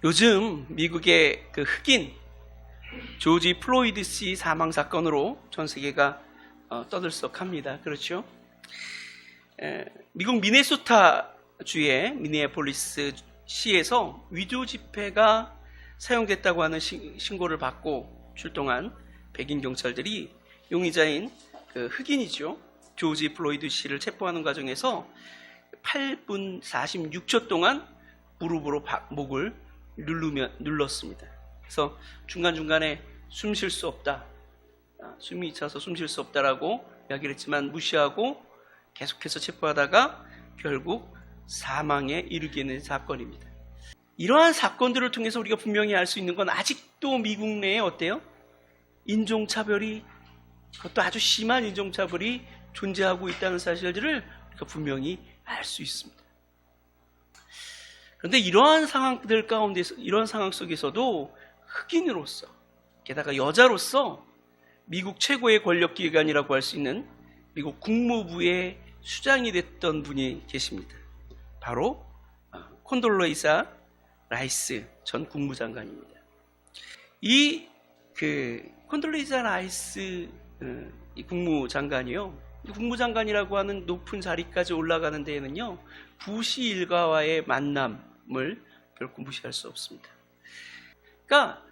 요즘 미국의 그 흑인 조지 플로이드 씨 사망 사건으로 전 세계가 떠들썩합니다. 그렇죠? 미국 미네소타 주의 미니애폴리스 시에서 위조 지폐가 사용됐다고 하는 신고를 받고 출동한 백인 경찰들이 용의자인 그 흑인이죠. 조지 플로이드 씨를 체포하는 과정에서 8분 46초 동안 무릎으로 목을 눌렀습니다. 그래서 중간중간에 숨 쉴 수 없다, 숨이 차서 숨 쉴 수 없다라고 이야기를 했지만 무시하고 계속해서 체포하다가 결국 사망에 이르게 된 사건입니다. 이러한 사건들을 통해서 우리가 분명히 알 수 있는 건 아직도 미국 내에 어때요? 인종차별이, 그것도 아주 심한 인종차별이 존재하고 있다는 사실들을 우리가 분명히 알 수 있습니다. 그런데 이러한 상황들 가운데서, 이런 상황 속에서도 흑인으로서, 게다가 여자로서 미국 최고의 권력기관이라고 할 수 있는 미국 국무부의 수장이 됐던 분이 계십니다. 바로 콘돌레이사 라이스 전 국무장관입니다. 이 콘돌레이사 라이스 이 국무장관이요, 국무장관이라고 하는 높은 자리까지 올라가는 데에는요, 부시 일가와의 만남을 결코 무시할 수 없습니다. 그러니까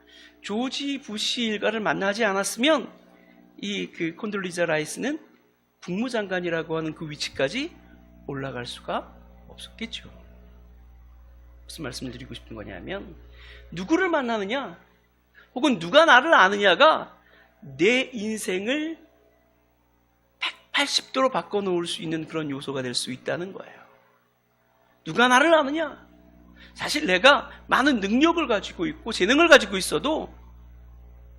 조지 부시 일가를 만나지 않았으면 이 콘돌리자 라이스는 국무장관이라고 하는 그 위치까지 올라갈 수가 없었겠죠. 무슨 말씀을 드리고 싶은 거냐면, 누구를 만나느냐 혹은 누가 나를 아느냐가 내 인생을 180도로 바꿔놓을 수 있는 그런 요소가 될 수 있다는 거예요. 누가 나를 아느냐? 사실 내가 많은 능력을 가지고 있고 재능을 가지고 있어도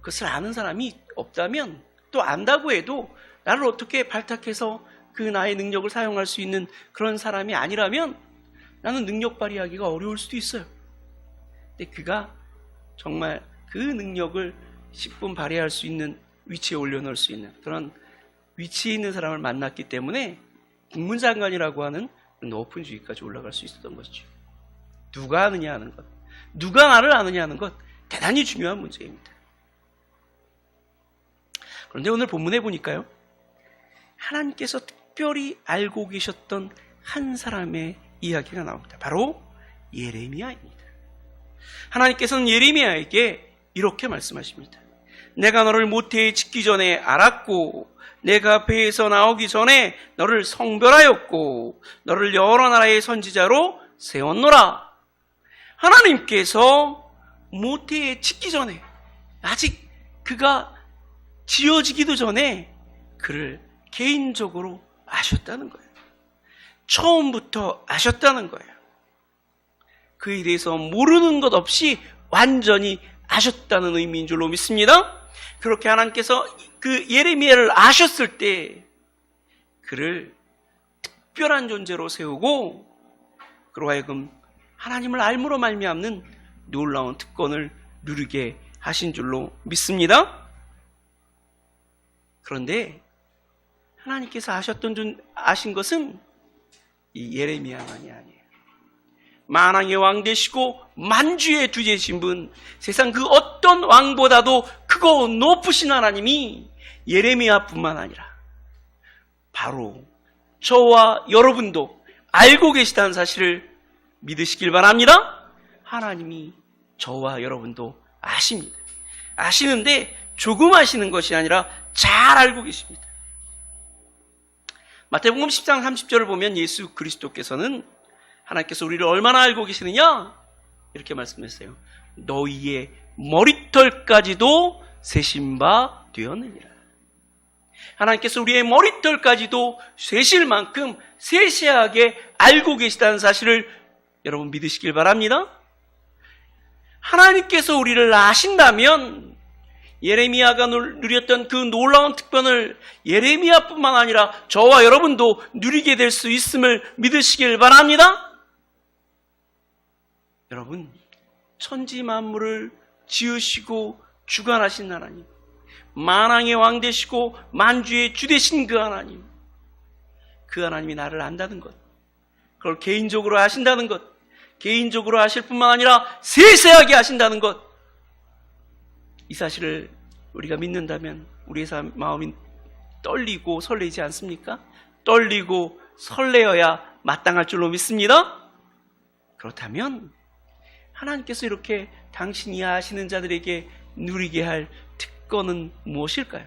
그것을 아는 사람이 없다면, 또 안다고 해도 나를 어떻게 발탁해서 그 나의 능력을 사용할 수 있는 그런 사람이 아니라면 나는 능력 발휘하기가 어려울 수도 있어요. 근데 그가 정말 그 능력을 10분 발휘할 수 있는 위치에 올려놓을 수 있는 그런 위치에 있는 사람을 만났기 때문에 국무장관이라고 하는 높은 주위까지 올라갈 수 있었던 것이죠. 누가 아느냐 하는 것, 누가 나를 아느냐 하는 것, 대단히 중요한 문제입니다. 그런데 오늘 본문에 보니까요, 하나님께서 특별히 알고 계셨던 한 사람의 이야기가 나옵니다. 바로 예레미야입니다. 하나님께서는 예레미야에게 이렇게 말씀하십니다. 내가 너를 모태에 짓기 전에 알았고, 내가 배에서 나오기 전에 너를 성별하였고, 너를 여러 나라의 선지자로 세웠노라. 하나님께서 모태에 짓기 전에, 아직 그가 지어지기도 전에 그를 개인적으로 아셨다는 거예요. 처음부터 아셨다는 거예요. 그에 대해서 모르는 것 없이 완전히 아셨다는 의미인 줄로 믿습니다. 그렇게 하나님께서 그 예레미야를 아셨을 때 그를 특별한 존재로 세우고, 그로 하여금 하나님을 알므로 말미암는 놀라운 특권을 누리게 하신 줄로 믿습니다. 그런데 하나님께서 아신 것은 이 예레미야만이 아니에요. 만왕의 왕 되시고 만주의 주 되신 분, 세상 그 어떤 왕보다도 크고 높으신 하나님이 예레미야뿐만 아니라 바로 저와 여러분도 알고 계시다는 사실을 믿으시길 바랍니다. 하나님이 저와 여러분도 아십니다. 아시는데 조금 아시는 것이 아니라 잘 알고 계십니다. 마태복음 10장 30절을 보면 예수 그리스도께서는 하나님께서 우리를 얼마나 알고 계시느냐? 이렇게 말씀했어요. 너희의 머리털까지도 세신 바 되었느니라. 하나님께서 우리의 머리털까지도 세실 만큼 세세하게 알고 계시다는 사실을 여러분 믿으시길 바랍니다. 하나님께서 우리를 아신다면 예레미야가 누렸던 그 놀라운 특권을 예레미야뿐만 아니라 저와 여러분도 누리게 될 수 있음을 믿으시길 바랍니다. 여러분, 천지 만물을 지으시고 주관하신 하나님, 만왕의 왕 되시고 만주의 주 되신 그 하나님, 그 하나님이 나를 안다는 것, 그걸 개인적으로 아신다는 것, 개인적으로 하실 뿐만 아니라 세세하게 하신다는 것, 이 사실을 우리가 믿는다면 우리의 마음이 떨리고 설레지 않습니까? 떨리고 설레어야 마땅할 줄로 믿습니다. 그렇다면 하나님께서 이렇게 당신이 아시는 자들에게 누리게 할 특권은 무엇일까요?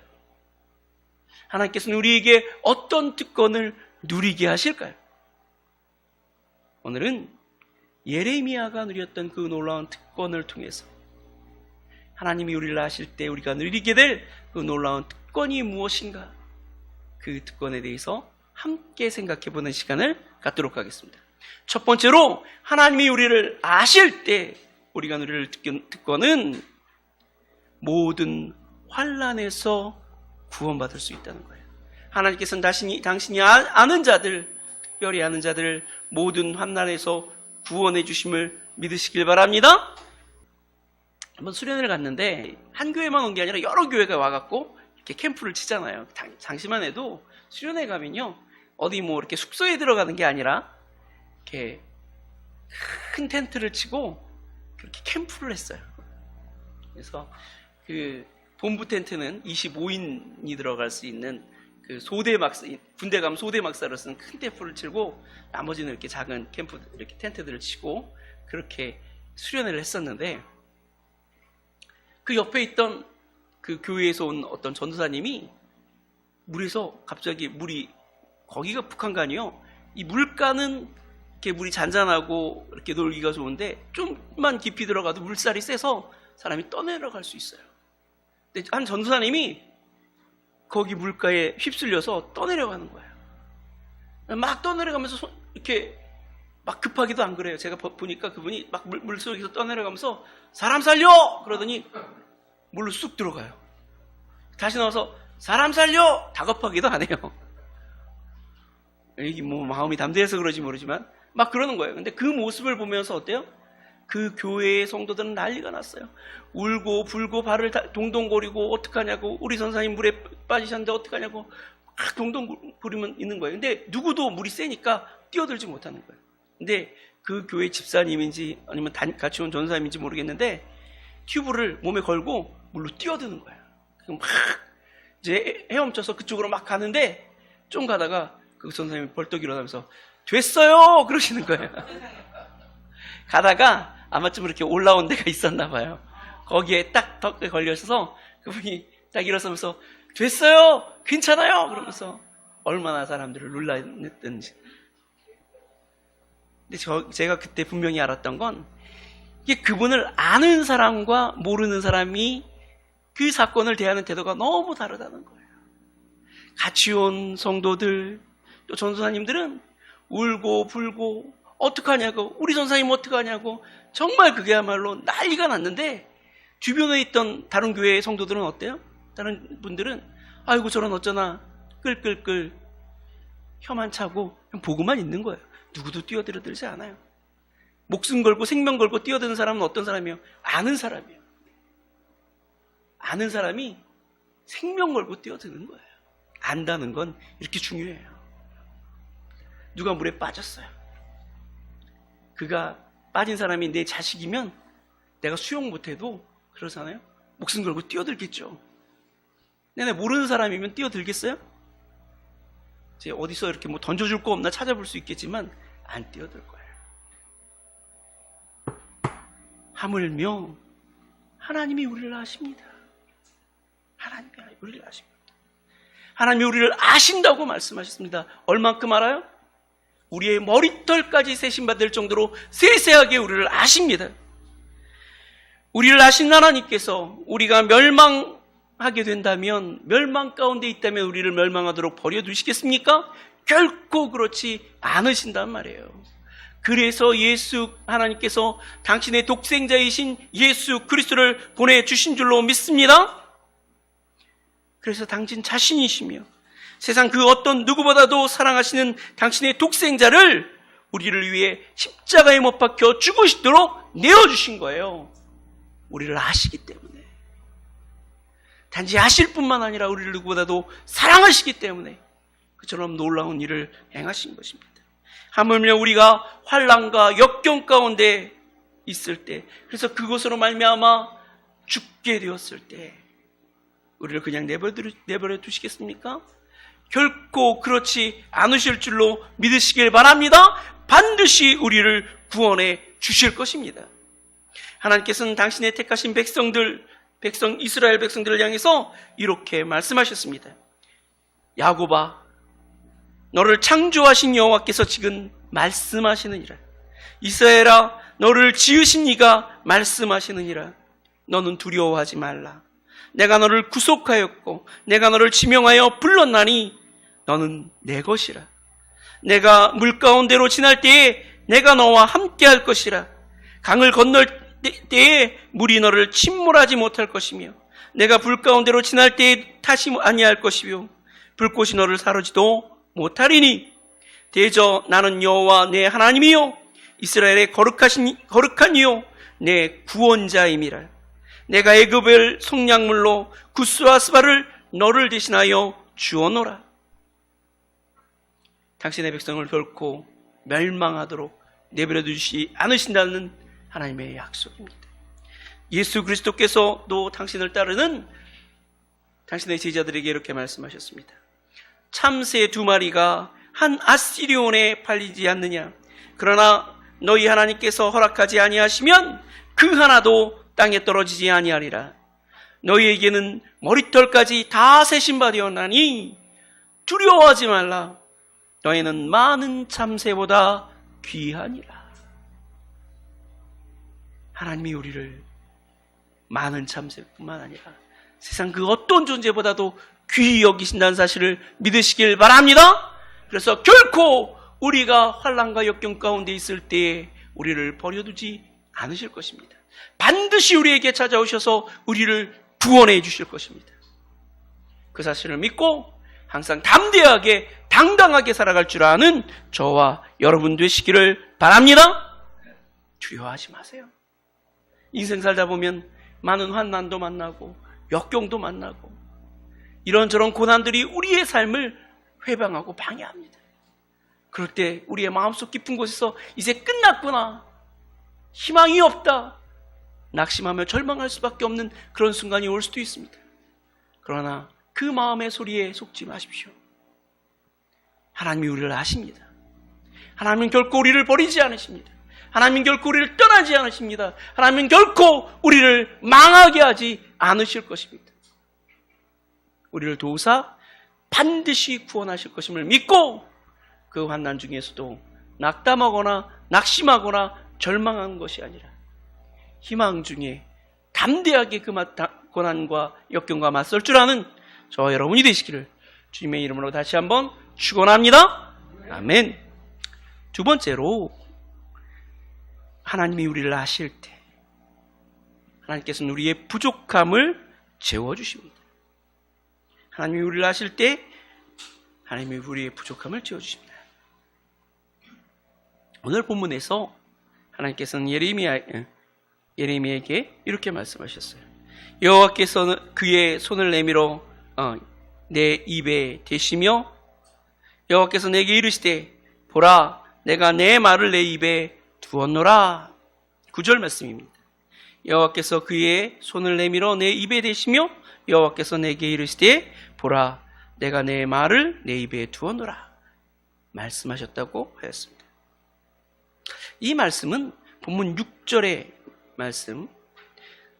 하나님께서는 우리에게 어떤 특권을 누리게 하실까요? 오늘은 예레미야가 누렸던 그 놀라운 특권을 통해서 하나님이 우리를 아실 때 우리가 누리게 될 그 놀라운 특권이 무엇인가, 그 특권에 대해서 함께 생각해보는 시간을 갖도록 하겠습니다. 첫 번째로 하나님이 우리를 아실 때 우리가 누릴 특권은 모든 환난에서 구원받을 수 있다는 거예요. 하나님께서는 당신이 아는 자들, 특별히 아는 자들을 모든 환난에서 구원해 주심을 믿으시길 바랍니다. 한번 수련회를 갔는데 한 교회만 온 게 아니라 여러 교회가 와갖고 이렇게 캠프를 치잖아요. 당시만 해도 수련회 가면요, 어디 뭐 이렇게 숙소에 들어가는 게 아니라 이렇게 큰 텐트를 치고 그렇게 캠프를 했어요. 그래서 그 본부 텐트는 25인이 들어갈 수 있는 그 군대 가면 소대 막사로 쓰는 큰 텐트를 치고 나머지는 이렇게 작은 캠프, 이렇게 텐트들을 치고 그렇게 수련회를 했었는데, 그 옆에 있던 그 교회에서 온 어떤 전도사님이 물에서 갑자기 거기가 북한간이요. 이 물가는 이렇게 물이 잔잔하고 이렇게 놀기가 좋은데 좀만 깊이 들어가도 물살이 세서 사람이 떠내려갈 수 있어요. 근데 한 전도사님이 거기 물가에 휩쓸려서 떠내려가는 거예요. 막 떠내려가면서 이렇게 막 급하기도 안 그래요. 제가 보니까 그분이 막 물속에서 떠내려가면서 사람 살려! 그러더니 물로 쑥 들어가요. 다시 나와서 사람 살려! 다급하기도 안 해요. 이게 뭐 마음이 담대해서 그런지 모르지만 막 그러는 거예요. 근데 그 모습을 보면서 어때요? 그 교회의 성도들은 난리가 났어요. 울고 불고 발을 동동거리고 어떡하냐고, 우리 선생님 물에 빠지셨는데 어떡하냐고 막 동동거리면 있는 거예요. 근데 누구도 물이 세니까 뛰어들지 못하는 거예요. 근데 그 교회 집사님인지 아니면 같이 온 전사님인지 모르겠는데 튜브를 몸에 걸고 물로 뛰어드는 거예요. 막 이제 헤엄쳐서 그쪽으로 막 가는데 좀 가다가 그 전사님이 벌떡 일어나면서 됐어요! 그러시는 거예요. 가다가 아마쯤 이렇게 올라온 데가 있었나 봐요. 거기에 딱 덕에 걸려서 그분이 딱 일어서면서 됐어요! 괜찮아요! 그러면서 얼마나 사람들을 놀랐는지. 근데 제가 그때 분명히 알았던 건 이게 그분을 아는 사람과 모르는 사람이 그 사건을 대하는 태도가 너무 다르다는 거예요. 같이 온 성도들, 또 전도사님들은 울고 불고 어떡하냐고, 우리 전사님 어떡하냐고, 정말 그게야말로 난리가 났는데 주변에 있던 다른 교회의 성도들은 어때요? 다른 분들은 아이고 저런 어쩌나 끌끌끌 혀만 차고 그냥 보고만 있는 거예요. 누구도 뛰어들지 않아요. 목숨 걸고 생명 걸고 뛰어드는 사람은 어떤 사람이에요? 아는 사람이에요. 아는 사람이 생명 걸고 뛰어드는 거예요. 안다는 건 이렇게 중요해요. 누가 물에 빠졌어요. 그가 빠진 사람이 내 자식이면 내가 수용 못해도 그러잖아요. 목숨 걸고 뛰어들겠죠. 내가 모르는 사람이면 뛰어들겠어요? 이제 어디서 이렇게 뭐 던져줄 거 없나 찾아볼 수 있겠지만 안 뛰어들 거예요. 하물며 하나님이 우리를 아십니다. 하나님이 우리를 아십니다. 하나님이 우리를 아신다고 말씀하셨습니다. 얼만큼 알아요? 우리의 머리털까지 세심받을 정도로 세세하게 우리를 아십니다. 우리를 아신 하나님께서 우리가 멸망하게 된다면, 멸망 가운데 있다면 우리를 멸망하도록 버려두시겠습니까? 결코 그렇지 않으신단 말이에요. 그래서 하나님께서 당신의 독생자이신 예수 그리스도를 보내주신 줄로 믿습니다. 그래서 당신 자신이시며 세상 그 어떤 누구보다도 사랑하시는 당신의 독생자를 우리를 위해 십자가에 못 박혀 죽으시도록 내어주신 거예요. 우리를 아시기 때문에. 단지 아실 뿐만 아니라 우리를 누구보다도 사랑하시기 때문에 그처럼 놀라운 일을 행하신 것입니다. 하물며 우리가 환난과 역경 가운데 있을 때, 그래서 그것으로 말미암아 죽게 되었을 때 우리를 그냥 내버려 두시겠습니까? 결코 그렇지 않으실 줄로 믿으시길 바랍니다. 반드시 우리를 구원해 주실 것입니다. 하나님께서는 당신의 택하신 이스라엘 백성들을 향해서 이렇게 말씀하셨습니다. 야곱아, 너를 창조하신 여호와께서 지금 말씀하시느니라. 이스라엘아, 너를 지으신 이가 말씀하시느니라. 너는 두려워하지 말라. 내가 너를 구속하였고 내가 너를 지명하여 불렀나니 너는 내 것이라. 내가 물 가운데로 지날 때에 내가 너와 함께 할 것이라. 강을 건널 때에 물이 너를 침몰하지 못할 것이며 내가 불 가운데로 지날 때에 타지 아니할 것이며 불꽃이 너를 사르지도 못하리니 대저 나는 여호와 내 하나님이요 이스라엘의 거룩한 이요 내 구원자임이라. 내가 애굽을 속량물로 구스와 스바를 너를 대신하여 주어노라. 당신의 백성을 결코 멸망하도록 내버려 두지 않으신다는 하나님의 약속입니다. 예수 그리스도께서도 당신을 따르는 당신의 제자들에게 이렇게 말씀하셨습니다. 참새 2마리가 한 아시리온에 팔리지 않느냐? 그러나 너희 하나님께서 허락하지 아니하시면 그 하나도 땅에 떨어지지 아니하리라. 너희에게는 머리털까지 다 세신 바 되었나니 두려워하지 말라. 너희는 많은 참새보다 귀하니라. 하나님이 우리를 많은 참새뿐만 아니라 세상 그 어떤 존재보다도 귀히 여기신다는 사실을 믿으시길 바랍니다. 그래서 결코 우리가 환난과 역경 가운데 있을 때에 우리를 버려두지 않으실 것입니다. 반드시 우리에게 찾아오셔서 우리를 구원해 주실 것입니다. 그 사실을 믿고 항상 담대하게 당당하게 살아갈 줄 아는 저와 여러분 되시기를 바랍니다. 두려워하지 마세요. 인생 살다 보면 많은 환난도 만나고 역경도 만나고 이런저런 고난들이 우리의 삶을 회방하고 방해합니다. 그럴 때 우리의 마음속 깊은 곳에서 이제 끝났구나, 희망이 없다, 낙심하며 절망할 수밖에 없는 그런 순간이 올 수도 있습니다. 그러나 그 마음의 소리에 속지 마십시오. 하나님이 우리를 아십니다. 하나님은 결코 우리를 버리지 않으십니다. 하나님은 결코 우리를 떠나지 않으십니다. 하나님은 결코 우리를 망하게 하지 않으실 것입니다. 우리를 도우사 반드시 구원하실 것임을 믿고 그 환난 중에서도 낙담하거나 낙심하거나 절망한 것이 아니라 희망 중에 담대하게 그 고난과 역경과 맞설 줄 아는 저와 여러분이 되시기를 주님의 이름으로 다시 한번 축원합니다. 아멘. 두 번째로, 하나님이 우리를 아실 때 하나님께서는 우리의 부족함을 채워주십니다. 하나님이 우리를 아실 때 하나님이 우리의 부족함을 채워주십니다. 오늘 본문에서 하나님께서는 예레미야에게 이렇게 말씀하셨어요. 여호와께서는 그의 손을 내밀어 내 입에 대시며 여호와께서 내게 이르시되 보라, 내가 내 말을 내 입에 두었노라. 9절 말씀입니다. 여호와께서 그의 손을 내밀어 내 입에 대시며 여호와께서 내게 이르시되 보라, 내가 내 말을 내 입에 두었노라 말씀하셨다고 하였습니다. 이 말씀은 본문 6절의 말씀,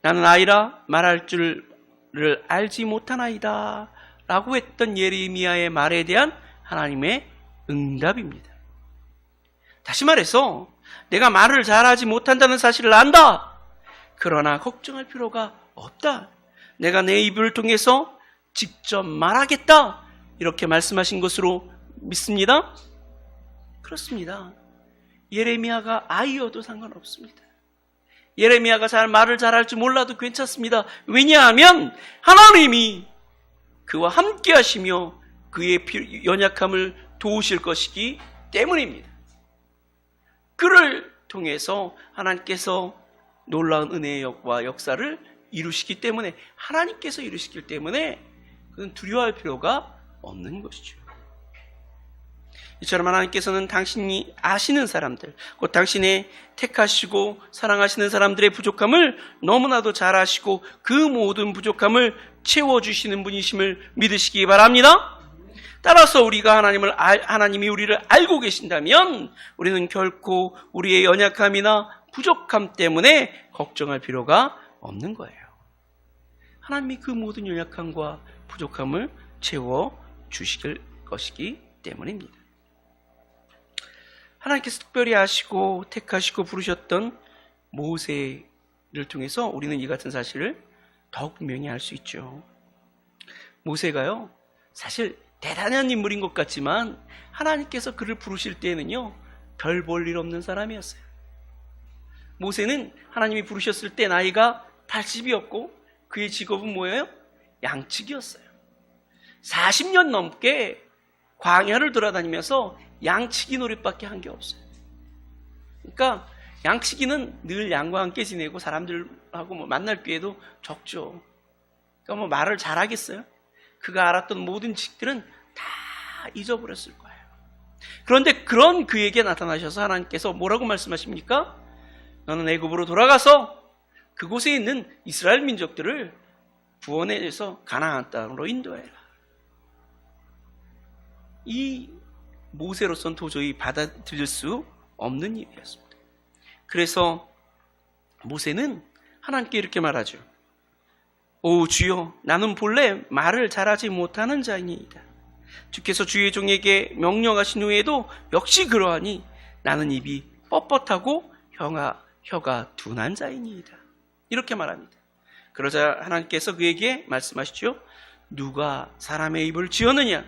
나는 아이라 말할 줄을 알지 못하나이다 라고 했던 예레미야의 말에 대한 하나님의 응답입니다. 다시 말해서 내가 말을 잘하지 못한다는 사실을 안다. 그러나 걱정할 필요가 없다. 내가 내 입을 통해서 직접 말하겠다. 이렇게 말씀하신 것으로 믿습니다. 그렇습니다. 예레미야가 아이여도 상관없습니다. 예레미야가 말을 잘할 줄 몰라도 괜찮습니다. 왜냐하면 하나님이 그와 함께 하시며 그의 연약함을 도우실 것이기 때문입니다. 그를 통해서 하나님께서 놀라운 은혜의 역사를 이루시기 때문에, 하나님께서 이루시기 때문에 그는 두려워할 필요가 없는 것이죠. 이처럼 하나님께서는 당신이 아시는 사람들, 곧 당신의 택하시고 사랑하시는 사람들의 부족함을 너무나도 잘 아시고 그 모든 부족함을 채워주시는 분이심을 믿으시기 바랍니다. 따라서 우리가 하나님이 우리를 알고 계신다면 우리는 결코 우리의 연약함이나 부족함 때문에 걱정할 필요가 없는 거예요. 하나님이 그 모든 연약함과 부족함을 채워주실 것이기 때문입니다. 하나님께서 특별히 아시고 택하시고 부르셨던 모세를 통해서 우리는 이 같은 사실을 더욱 분명히 알 수 있죠. 모세가요, 사실 대단한 인물인 것 같지만 하나님께서 그를 부르실 때에는요, 별 볼 일 없는 사람이었어요. 모세는 하나님이 부르셨을 때 나이가 80이었고 그의 직업은 뭐예요? 양치기였어요. 40년 넘게 광야를 돌아다니면서 양치기 노릇밖에 한 게 없어요. 그러니까 양치기는 늘 양과 함께 지내고 사람들하고 만날 기회도 적죠. 그러니까 말을 잘하겠어요? 그가 알았던 모든 지식들은 다 잊어버렸을 거예요. 그런데 그런 그에게 나타나셔서 하나님께서 뭐라고 말씀하십니까? 너는 애굽으로 돌아가서 그곳에 있는 이스라엘 민족들을 구원해서 가나안 땅으로 인도해라. 이 모세로서는 도저히 받아들일 수 없는 일이었습니다. 그래서 모세는 하나님께 이렇게 말하죠. 오 주여, 나는 본래 말을 잘하지 못하는 자이니이다. 주께서 주의 종에게 명령하신 후에도 역시 그러하니 나는 입이 뻣뻣하고 혀가 둔한 자이니이다. 이렇게 말합니다. 그러자 하나님께서 그에게 말씀하시죠. 누가 사람의 입을 지었느냐?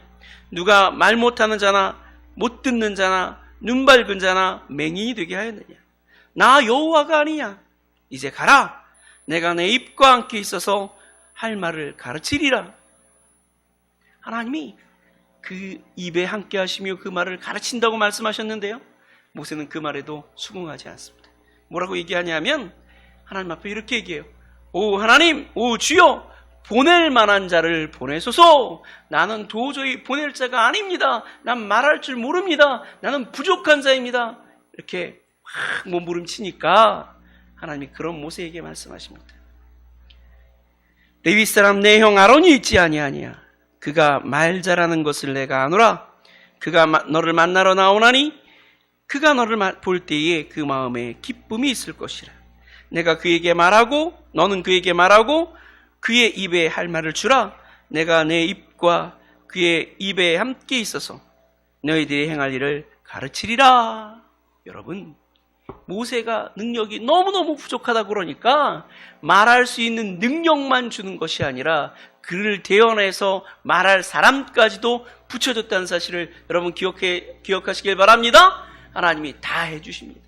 누가 말 못하는 자나 못 듣는 자나 눈 밝은 자나 맹인이 되게 하였느냐? 나 여호와가 아니냐? 이제 가라. 내가 내 입과 함께 있어서 할 말을 가르치리라. 하나님이 그 입에 함께 하시며 그 말을 가르친다고 말씀하셨는데요, 모세는 그 말에도 수긍하지 않습니다. 뭐라고 얘기하냐면 하나님 앞에 이렇게 얘기해요. 오 하나님, 오 주여, 보낼 만한 자를 보내소서. 나는 도저히 보낼 자가 아닙니다. 난 말할 줄 모릅니다. 나는 부족한 자입니다. 이렇게 막 몸부림치니까 하나님이 그런 모세에게 말씀하십니다. 레위 사람 내 형 아론이 있지 아니하냐? 그가 말 잘하는 것을 내가 아노라. 그가 너를 만나러 나오나니 그가 너를 볼 때에 그 마음에 기쁨이 있을 것이라. 내가 그에게 말하고 너는 그에게 말하고 그의 입에 할 말을 주라. 내가 내 입과 그의 입에 함께 있어서 너희들이 행할 일을 가르치리라. 여러분, 모세가 능력이 너무너무 부족하다 그러니까 말할 수 있는 능력만 주는 것이 아니라 그를 대언해서 말할 사람까지도 붙여줬다는 사실을 여러분 기억하시길 바랍니다. 하나님이 다 해주십니다.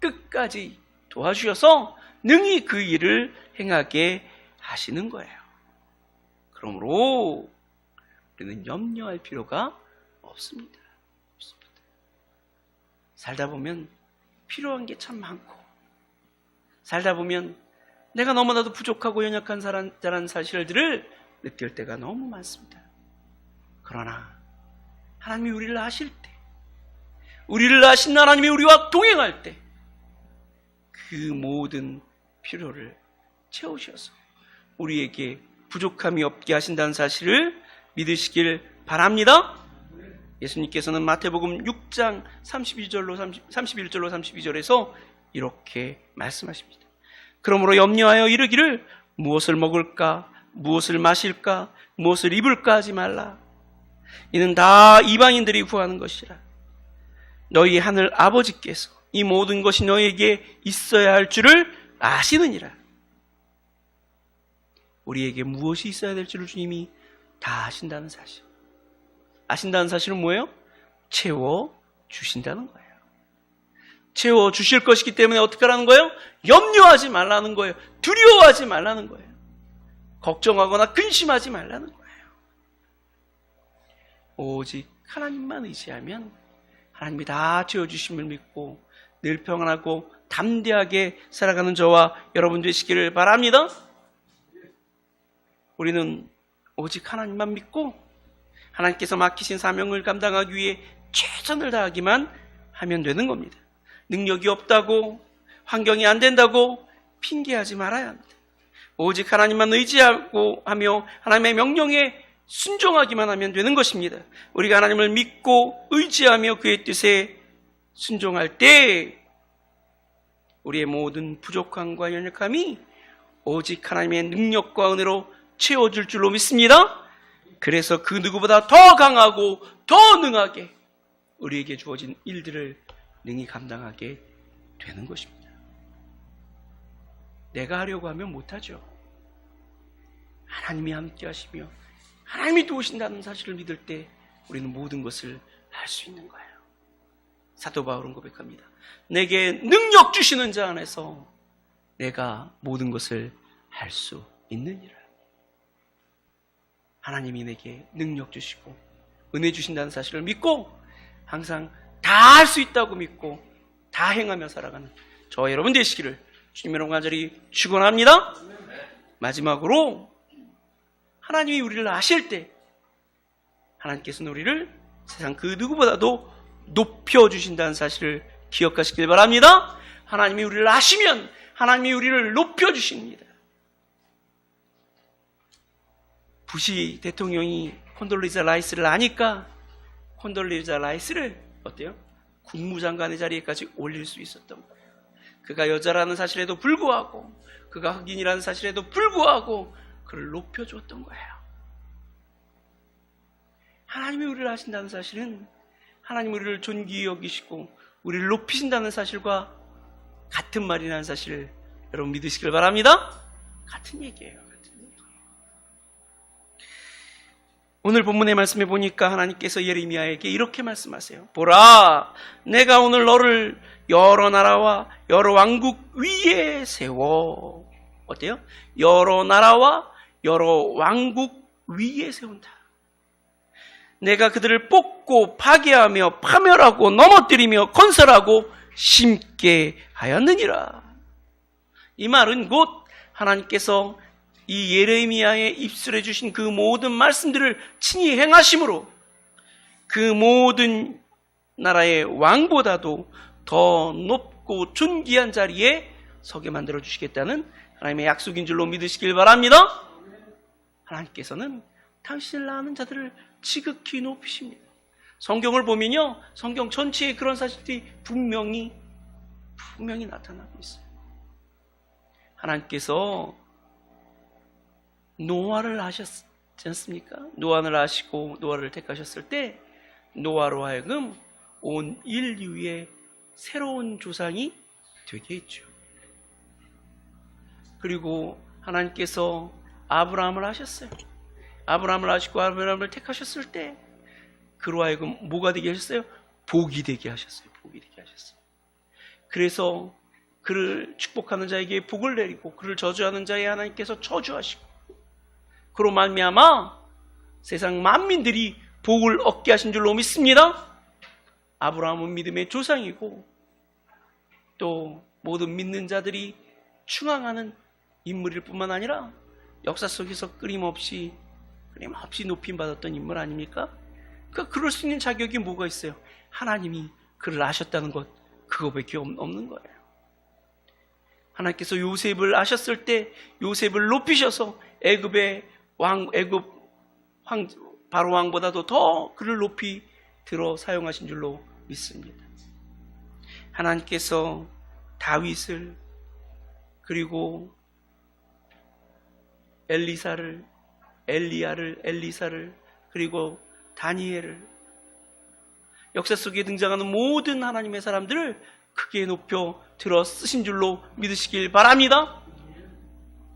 끝까지 도와주셔서 능히 그 일을 행하게 하시는 거예요. 그러므로 우리는 염려할 필요가 없습니다. 살다 보면 필요한 게 참 많고, 살다 보면 내가 너무나도 부족하고 연약한 사람이라는 사실들을 느낄 때가 너무 많습니다. 그러나 하나님이 우리를 아실 때, 우리를 아신 하나님이 우리와 동행할 때 그 모든 필요를 채우셔서 우리에게 부족함이 없게 하신다는 사실을 믿으시길 바랍니다. 예수님께서는 마태복음 6장 31절로 32절에서 이렇게 말씀하십니다. 그러므로 염려하여 이르기를 무엇을 먹을까, 무엇을 마실까, 무엇을 입을까 하지 말라. 이는 다 이방인들이 구하는 것이라. 너희 하늘 아버지께서 이 모든 것이 너희에게 있어야 할 줄을 아시느니라. 우리에게 무엇이 있어야 될 줄을 주님이 다 아신다는 사실. 아신다는 사실은 뭐예요? 채워주신다는 거예요. 채워주실 것이기 때문에 어떻게 하라는 거예요? 염려하지 말라는 거예요. 두려워하지 말라는 거예요. 걱정하거나 근심하지 말라는 거예요. 오직 하나님만 의지하면 하나님이 다 채워주심을 믿고 늘 평안하고 담대하게 살아가는 저와 여러분 되시기를 바랍니다. 우리는 오직 하나님만 믿고 하나님께서 맡기신 사명을 감당하기 위해 최선을 다하기만 하면 되는 겁니다. 능력이 없다고, 환경이 안 된다고 핑계하지 말아야 합니다. 오직 하나님만 의지하고 하며 하나님의 명령에 순종하기만 하면 되는 것입니다. 우리가 하나님을 믿고 의지하며 그의 뜻에 순종할 때 우리의 모든 부족함과 연약함이 오직 하나님의 능력과 은혜로 채워줄 줄로 믿습니다. 그래서 그 누구보다 더 강하고 더 능하게 우리에게 주어진 일들을 능히 감당하게 되는 것입니다. 내가 하려고 하면 못하죠. 하나님이 함께 하시며 하나님이 도우신다는 사실을 믿을 때 우리는 모든 것을 할 수 있는 거예요. 사도 바울은 고백합니다. 내게 능력 주시는 자 안에서 내가 모든 것을 할 수 있느니라. 하나님이 내게 능력 주시고 은혜 주신다는 사실을 믿고 항상 다 할 수 있다고 믿고 다 행하며 살아가는 저와 여러분 되시기를 주님으로 간절히 축원합니다. 마지막으로 하나님이 우리를 아실 때 하나님께서는 우리를 세상 그 누구보다도 높여주신다는 사실을 기억하시길 바랍니다. 하나님이 우리를 아시면 하나님이 우리를 높여주십니다. 부시 대통령이 콘돌리자 라이스를 아니까 콘돌리자 라이스를 어때요? 국무장관의 자리에까지 올릴 수 있었던 거예요. 그가 여자라는 사실에도 불구하고 그가 흑인이라는 사실에도 불구하고 그를 높여주었던 거예요. 하나님이 우리를 아신다는 사실은 하나님이 우리를 존귀히 여기시고 우리를 높이신다는 사실과 같은 말이라는 사실을 여러분 믿으시길 바랍니다. 같은 얘기예요. 오늘 본문의 말씀에 보니까 하나님께서 예레미야에게 이렇게 말씀하세요. 보라, 내가 오늘 너를 여러 나라와 여러 왕국 위에 세워. 어때요? 여러 나라와 여러 왕국 위에 세운다. 내가 그들을 뽑고 파괴하며 파멸하고 넘어뜨리며 건설하고 심게 하였느니라. 이 말은 곧 하나님께서 이 예레미야의 입술에 주신 그 모든 말씀들을 친히 행하심으로 그 모든 나라의 왕보다도 더 높고 존귀한 자리에 서게 만들어 주시겠다는 하나님의 약속인 줄로 믿으시길 바랍니다. 하나님께서는 당신을 아는 자들을 지극히 높이십니다. 성경을 보면요, 성경 전체에 그런 사실들이 분명히 나타나고 있어요. 하나님께서 노아를 하셨지 않습니까? 노아를 하시고 노아를 택하셨을 때 노아로 하여금 온 인류의 새로운 조상이 되게 했죠. 그리고 하나님께서 아브라함을 하셨어요. 아브라함을 하시고 아브라함을 택하셨을 때 그로 하여금 뭐가 되게 하셨어요? 복이 되게 하셨어요. 복이 되게 하셨어요. 그래서 그를 축복하는 자에게 복을 내리고 그를 저주하는 자에 하나님께서 저주하시고 그로 말미암아 세상 만민들이 복을 얻게 하신 줄로 믿습니다. 아브라함은 믿음의 조상이고 또 모든 믿는 자들이 충항하는 인물일 뿐만 아니라 역사 속에서 끊임없이 높임받았던 인물 아닙니까? 그럴 수 있는 자격이 뭐가 있어요? 하나님이 그를 아셨다는 것, 그거밖에 없는 거예요. 하나님께서 요셉을 아셨을 때 요셉을 높이셔서 애굽 바로 왕보다도 더 그를 높이 들어 사용하신 줄로 믿습니다. 하나님께서 다윗을 그리고 엘리사를 엘리사를 그리고 다니엘을 역사 속에 등장하는 모든 하나님의 사람들을 크게 높여 들어 쓰신 줄로 믿으시길 바랍니다.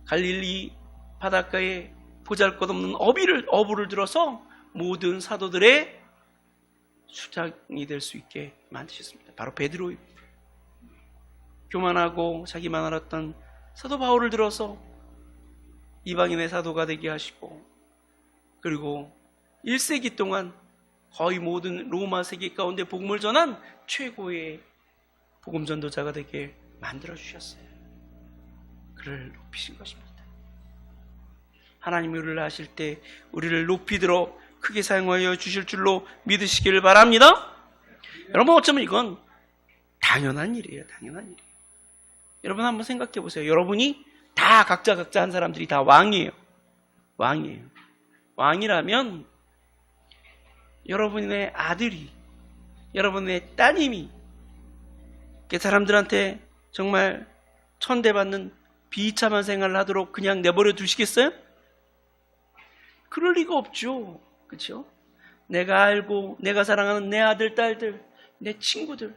갈릴리 바닷가에 보잘것없는 어부를 들어서 모든 사도들의 수장이 될 수 있게 만드셨습니다. 바로 베드로입니다. 교만하고 자기만 알았던 사도 바울을 들어서 이방인의 사도가 되게 하시고 그리고 1세기 동안 거의 모든 로마 세계 가운데 복음을 전한 최고의 복음 전도자가 되게 만들어 주셨어요. 그를 높이신 것입니다. 하나님이 우리를 아실 때 우리를 높이 들어 크게 사용하여 주실 줄로 믿으시길 바랍니다. 여러분, 어쩌면 이건 당연한 일이에요. 당연한 일이에요. 여러분 한번 생각해 보세요. 여러분이 다 각자 한 사람들이 다 왕이에요. 왕이에요. 왕이라면 여러분의 아들이, 여러분의 따님이 사람들한테 정말 천대받는 비참한 생활을 하도록 그냥 내버려 두시겠어요? 그럴 리가 없죠. 그렇죠? 내가 알고 내가 사랑하는 내 아들, 딸들, 내 친구들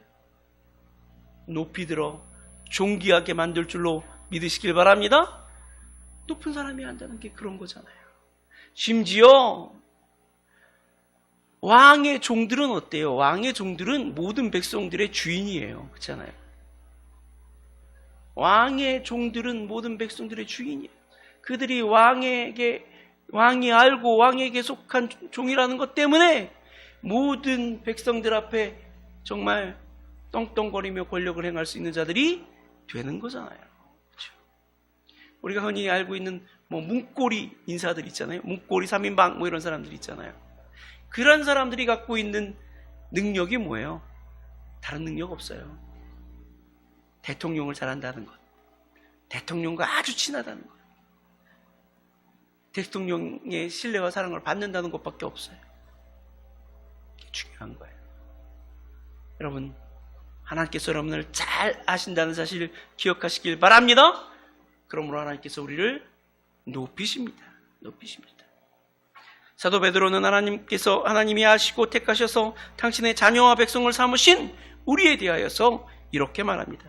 높이 들어 존귀하게 만들 줄로 믿으시길 바랍니다. 높은 사람이 한다는 게 그런 거잖아요. 심지어 왕의 종들은 어때요? 왕의 종들은 모든 백성들의 주인이에요. 그렇잖아요. 왕의 종들은 모든 백성들의 주인이에요. 그들이 왕이 알고 왕에게 속한 종이라는 것 때문에 모든 백성들 앞에 정말 떵떵거리며 권력을 행할 수 있는 자들이 되는 거잖아요. 그렇죠? 우리가 흔히 알고 있는 문고리 인사들 있잖아요. 문고리 3인방 이런 사람들 있잖아요. 그런 사람들이 갖고 있는 능력이 뭐예요? 다른 능력 없어요. 대통령을 잘한다는 것, 대통령과 아주 친하다는 것, 대통령의 신뢰와 사랑을 받는다는 것밖에 없어요. 그게 중요한 거예요. 여러분, 하나님께서 여러분을 잘 아신다는 사실을 기억하시길 바랍니다. 그러므로 하나님께서 우리를 높이십니다. 사도 베드로는 하나님이 아시고 택하셔서 당신의 자녀와 백성을 삼으신 우리에 대하여서 이렇게 말합니다.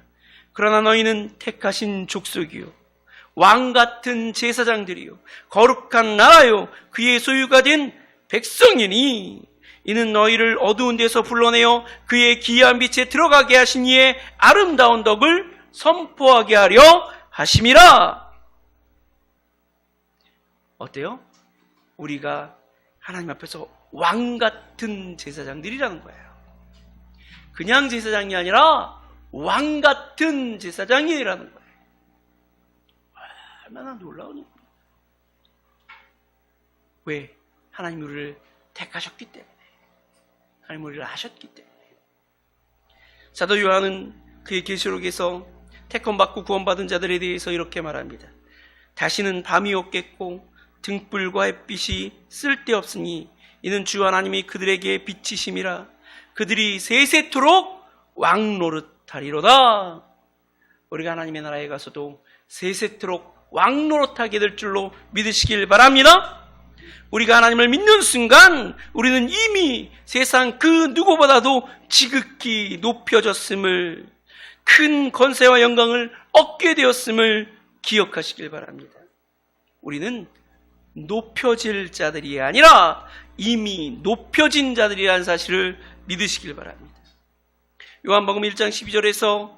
그러나 너희는 택하신 족속이요 왕같은 제사장들이요 거룩한 나라요 그의 소유가 된 백성이니 이는 너희를 어두운 데서 불러내어 그의 기이한 빛에 들어가게 하신 이의 아름다운 덕을 선포하게 하려 하심이라. 어때요? 우리가 하나님 앞에서 왕같은 제사장들이라는 거예요. 그냥 제사장이 아니라 왕같은 제사장이라는 거예요. 얼마나 놀라운 일입니다. 왜? 하나님 우리를 택하셨기 때문에, 하나님 우리를 아셨기 때문에. 사도 요한은 그의 계시록에서 택함받고 구원받은 자들에 대해서 이렇게 말합니다. 다시는 밤이 없겠고 등불과 햇빛이 쓸데없으니 이는 주 하나님이 그들에게 빛이심이라. 그들이 세세토록 왕노릇하리로다. 우리가 하나님의 나라에 가서도 세세토록 왕노릇하게 될 줄로 믿으시길 바랍니다. 우리가 하나님을 믿는 순간 우리는 이미 세상 그 누구보다도 지극히 높여졌음을, 큰 권세와 영광을 얻게 되었음을 기억하시길 바랍니다. 우리는 높여질 자들이 아니라 이미 높여진 자들이라는 사실을 믿으시길 바랍니다. 요한복음 1장 12절에서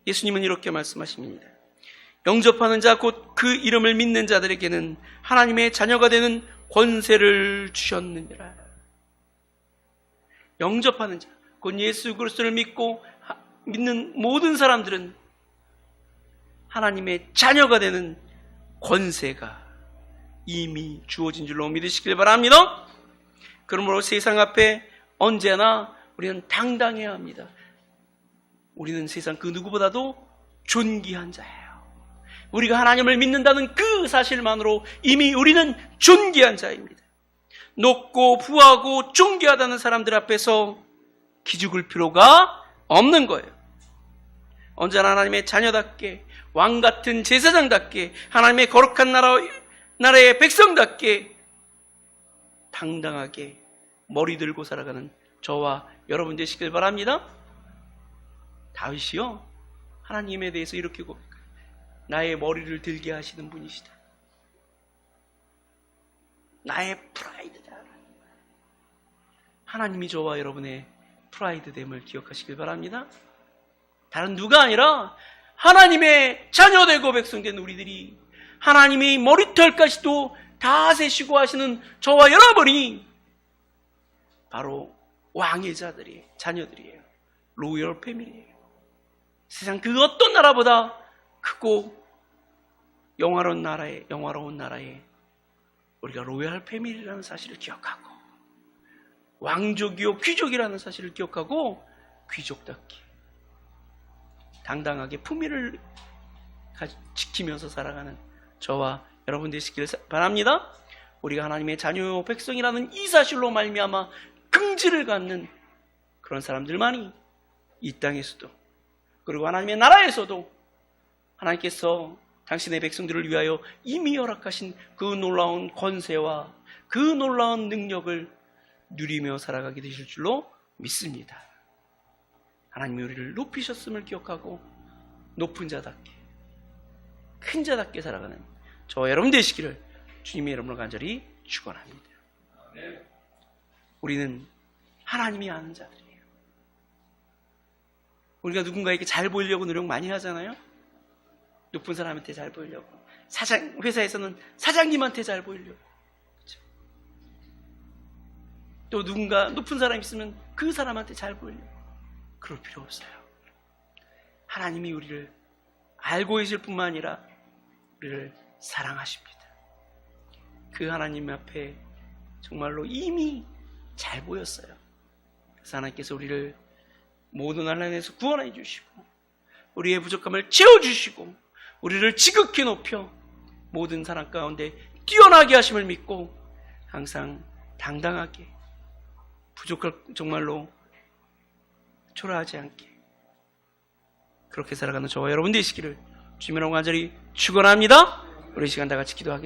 예수님은 이렇게 말씀하십니다. 영접하는 자 곧 그 이름을 믿는 자들에게는 하나님의 자녀가 되는 권세를 주셨느니라. 영접하는 자, 곧 예수 그리스도를 믿는 모든 사람들은 하나님의 자녀가 되는 권세가 이미 주어진 줄로 믿으시길 바랍니다. 그러므로 세상 앞에 언제나 우리는 당당해야 합니다. 우리는 세상 그 누구보다도 존귀한 자예요. 우리가 하나님을 믿는다는 그 사실만으로 이미 우리는 존귀한 자입니다. 높고 부하고 존귀하다는 사람들 앞에서 기죽을 필요가 없는 거예요. 언제나 하나님의 자녀답게, 왕같은 제사장답게, 하나님의 거룩한 나라의 백성답게 당당하게 머리 들고 살아가는 저와 여러분 되시길 바랍니다. 다윗이요, 하나님에 대해서 이렇게 고백해요. 나의 머리를 들게 하시는 분이시다. 나의 프라이드다. 하나님이 저와 여러분의 프라이드됨을 기억하시길 바랍니다. 다른 누가 아니라 하나님의 자녀되고 백성된 우리들이 하나님이 머리털까지도 다 세시고 하시는 저와 여러분이 바로 왕의 자녀들이에요. 로열 패밀리예요. 세상 그 어떤 나라보다 크고 영화로운 나라에 우리가 로열 패밀리라는 사실을 기억하고 왕족이요 귀족이라는 사실을 기억하고 귀족답게 당당하게 품위를 지키면서 살아가는 저와 여러분 되시기를 바랍니다. 우리가 하나님의 자녀 백성이라는 이 사실로 말미암아 긍지를 갖는 그런 사람들만이 이 땅에서도 그리고 하나님의 나라에서도 하나님께서 당신의 백성들을 위하여 이미 허락하신 그 놀라운 권세와 그 놀라운 능력을 누리며 살아가게 되실 줄로 믿습니다. 하나님이 우리를 높이셨음을 기억하고 높은 자답게 큰 자답게 살아가는 저와 여러분 되시기를 주님의 이름으로 간절히 축원합니다. 우리는 하나님이 아는 자들이에요. 우리가 누군가에게 잘 보이려고 노력 많이 하잖아요. 높은 사람한테 잘 보이려고, 회사에서는 사장님한테 잘 보이려고, 그렇죠? 또 누군가 높은 사람이 있으면 그 사람한테 잘 보이려고. 그럴 필요 없어요. 하나님이 우리를 알고 계실 뿐만 아니라 우리를 사랑하십니다. 그 하나님 앞에 정말로 이미 잘 보였어요. 그래서 하나님께서 우리를 모든 환난에서 구원해 주시고 우리의 부족함을 채워주시고 우리를 지극히 높여 모든 사람 가운데 뛰어나게 하심을 믿고 항상 당당하게 부족할 정말로 초라하지 않게 그렇게 살아가는 저와 여러분 되시기를 주님으로 간절히 축원합니다. 우리 시간 다 같이 기도하겠습니다.